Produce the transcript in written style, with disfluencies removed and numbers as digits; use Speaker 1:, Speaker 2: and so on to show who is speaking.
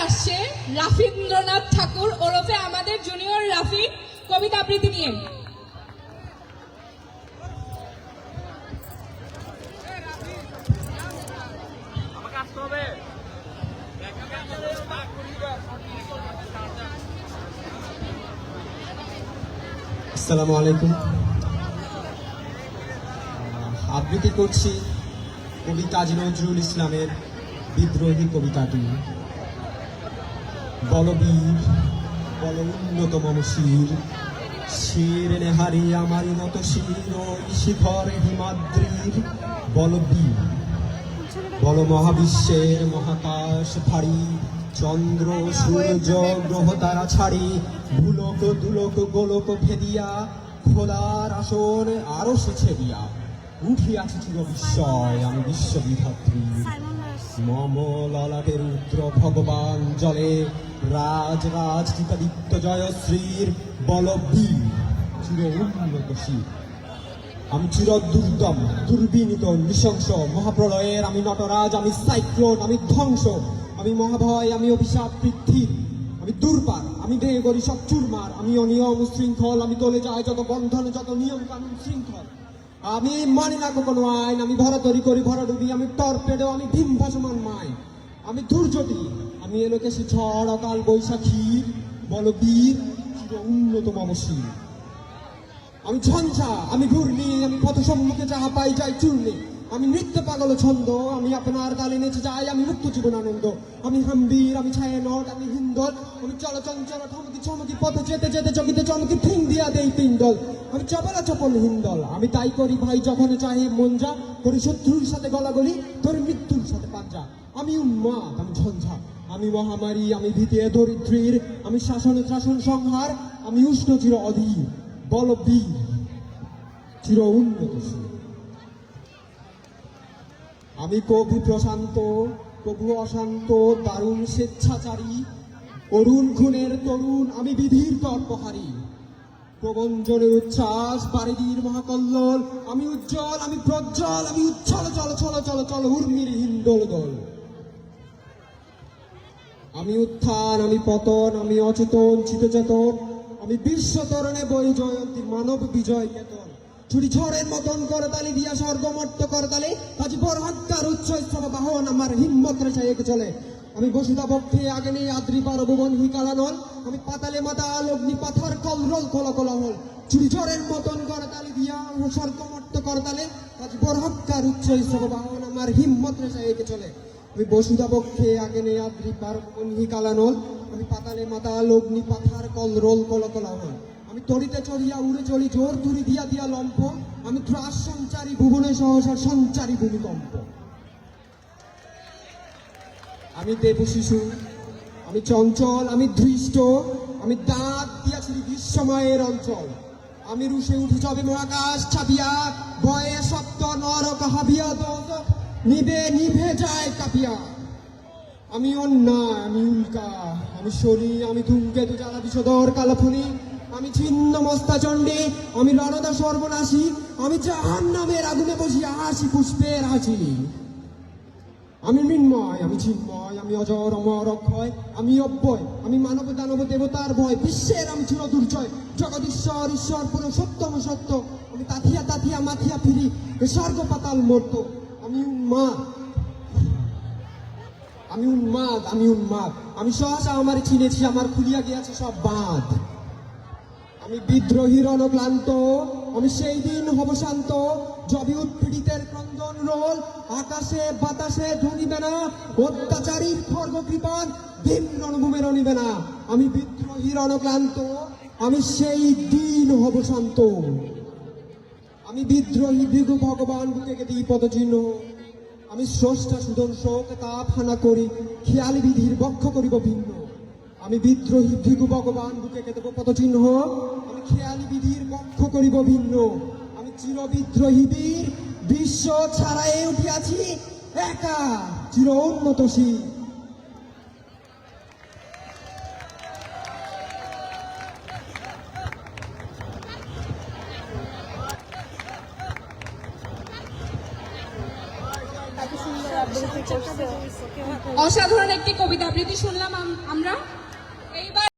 Speaker 1: আসছে রাফিন্দ্রনাথ ঠাকুর ওরফে আমাদের জুনিয়র রাফি কবিতা আবৃত্তি নিয়ে।
Speaker 2: আসসালামু আলাইকুম। আবৃত্তি করছি কবি কাজী নজরুল ইসলামের বিদ্রোহী কবিতাটি। বলবীর বল উন্নতম শির, শির নেহারি আমারই মতো শির ওই শিখর হিমাদ্রির। বলবীর বল মহাবিশ্বের মহাকাশ ভারী, চন্দ্র সূর্য গ্রহ তারা ছাড়ি, ভুলোক দুলোক গোলক ভেদিয়া খোদার আসন আরো সেছে দিয়া। উঠিয়াছি চির বিস্ময় আমি বিশ্ববিধাত্রী, মম ললাটের রুদ্র ভগবান জলে রাজ রাজ চিতাদিত্য জয়শ্রীর। বলবীর চির উন্নত শির, আমি চির দুর্দম দুর্বিনীত নৃশংস মহাপ্রলয়ের। আমি নটরাজ, আমি সাইক্লোন, আমি ধ্বংস, আমি মহাভয়, আমি অভিশাপ পৃথিবীর। আমি দুর্বার, আমি ভেঙে করি সব চুরমার। আমি অনিয়ম শৃঙ্খল, আমি তোলে যায় যত বন্ধন যত নিয়ম কানুন শৃঙ্খল। আমি মানি না কোনো আইন, আমি ভরাতরি করি ভরাডুবি, আমি টর্পেডো, আমি ভীম ভাসমান মাই। আমি দুর্যোটি, আমি এলোকেশে ঝড় অকাল বৈশাখীর। বলবীর চির উন্নতম শির, আমি ঝঞ্ঝা, আমি ঘূর্ণি, আমি পথ সম্মুখে যাহা পাই যাই চূর্ণি। আমি নৃত্য পাগল ছন্দ, আমি আপনার গালে নেচে যাই, আমি মুক্ত জীবন আনন্দ। আমি হাম্বির, আমি ছায়া নট, আমি হিন্দল, আমি চলচঞ্চল ঠমকি ছমকি পথে যেতে যেতে চকিতে চমকি ফিং দিয়া দেই পিণ্ডল। আমি চপলা চপল হিন্দল, আমি তাই করি ভাই যখন চাহে মন যা, করি শত্রুর সাথে গলাগলি, ধরি মৃত্যুর সাথে পাঞ্জা। আমি উন্মাদ, আমি ঝঞ্ঝা, আমি মহামারী, আমি ভীতি দরিদ্রীর। আমি শাসন ত্রাসন সংহার, আমি উষ্ণ চির অধীর। বলবীর চির উন্নত শির, আমি কবু প্রশান্ত কবু অশান্ত দারুণ স্বেচ্ছাচারী, অরুণ খুনের তরুণ, আমি বিধির তর্পহারী। প্রবঞ্জনের উচ্ছ্বাস বারিদির মহাকল্লোল, আমি উজ্জ্বল, আমি প্রজ্জ্বল, আমি উচ্ছল চল চল চল চল উর্মির হিন্দোল দল। আমি উত্থান, আমি পতন, আমি অচেতন চিতচেতন, আমি বিশ্বতরণে বই জয়ন্তী মানব বিজয় কেতন। ছুটি ঝড়ের মতন করতালি দিয়া স্বর্গমর্ত করতালি, আজ বরহাক্কার উচ্চ স্তব বাহন আমার হিম্মত রেখে এগিয়ে চলে। আমি বসুধা পক্ষে আগে নেই আদ্রি পার ভুবন হিকালানল, আমি পাতালে মাতা অগ্নি পাথার কলরল কলকলাহল। ছুটি ঝড়ের মতন করতালি দিয়া স্বর্গমর্ত করতালে, আজ বরহাক্কার উচ্চ স্তব বাহন আমার হিম্মত রেখে এগিয়ে চলে। আমি বসুধা পক্ষে আগে নেই আদ্রি পার ভুবন হিকালানল, আমি পাতালে মাতা অগ্নি পাথার কলরল কলকলাহল। আমি তরিতে চড়িয়া উড়ে চলি জোর তুরি দিয়া দিয়া লম্প, আমি ত্রাস সঞ্চারী ভুবনে সহসা সঞ্চারী ভূমিকম্প। আমি দেব শিশু, আমি চঞ্চল, আমি ধৃষ্ট, আমি দাঁত দিয়াছি বিশ্বময়ের অঞ্চল। আমি রুশে উঠে যাবে মহাকাশ ছাপিয়া, ভয়ে সপ্ত নরক হাবিয়া দোজখ নিভে নিভে যায় কাঁপিয়া। আমি অন্যায়, আমি উল্কা, আমি শনি, আমি ধূমকেতু জ্বালা বিষধর কালফনি, আমি ছিন্ন মস্তা চণ্ডী, আমি রণদা সর্বনাশী, আমি জাহান্নামের আগুনে বসিয়া হাসি পুষ্পের হাসি। আমি মৃন্ময়, আমি চিন্ময়, আমি অজর অমর অক্ষয়, আমি অব্যয়, আমি মানব দানব দেবতার ভয়, বিশ্বের আমি চির দুর্জয়, জগদীশ্বর ঈশ্বর পুরো সত্যম সত্য। আমি তাথিয়া তাথিয়া মাথিয়া ফিরি স্বর্গ পাতাল মর্ত। আমি উন্মাদ, আমি উন্মাদ, আমি উন্মাদ, আমি সহসা আমার চিনেছি, আমার খুলিয়া গিয়াছে সব বাঁধ। আমি বিদ্রোহী রণক্লান্ত, আমি সেই দিন হব শান্ত, যবে উৎপীড়িতের ক্রন্দন রোল আকাশে বাতাসে ধ্বনিবে না, অত্যাচারীর খর্গ কৃপান দিন রণভূমে রণিবে না। আমি বিদ্রোহী রণক্লান্ত, আমি সেই দিন হব শান্ত। আমি বিদ্রোহী ভৃগু ভগবান বুকে দিই পদচিহ্ন, আমি স্রষ্টা সুদন শোক তাপ হানা করি, খেয়ালি বিধির বক্ষ করিব ভিন্ন। আমি বিদ্রোহী ভৃগু ভগবান বুকে দেব পদচিহ্ন, আমি খেয়ালি বিধির বক্ষ করিব ভিন্ন। আমি চির বিদ্রোহী বীর, বিশ্ব ছাড়াই উঠিয়াছি একা চির উন্নতশীল।
Speaker 1: অসাধারণ একটি কবিতা আবৃত্তি শুনলাম আমরা। এইবার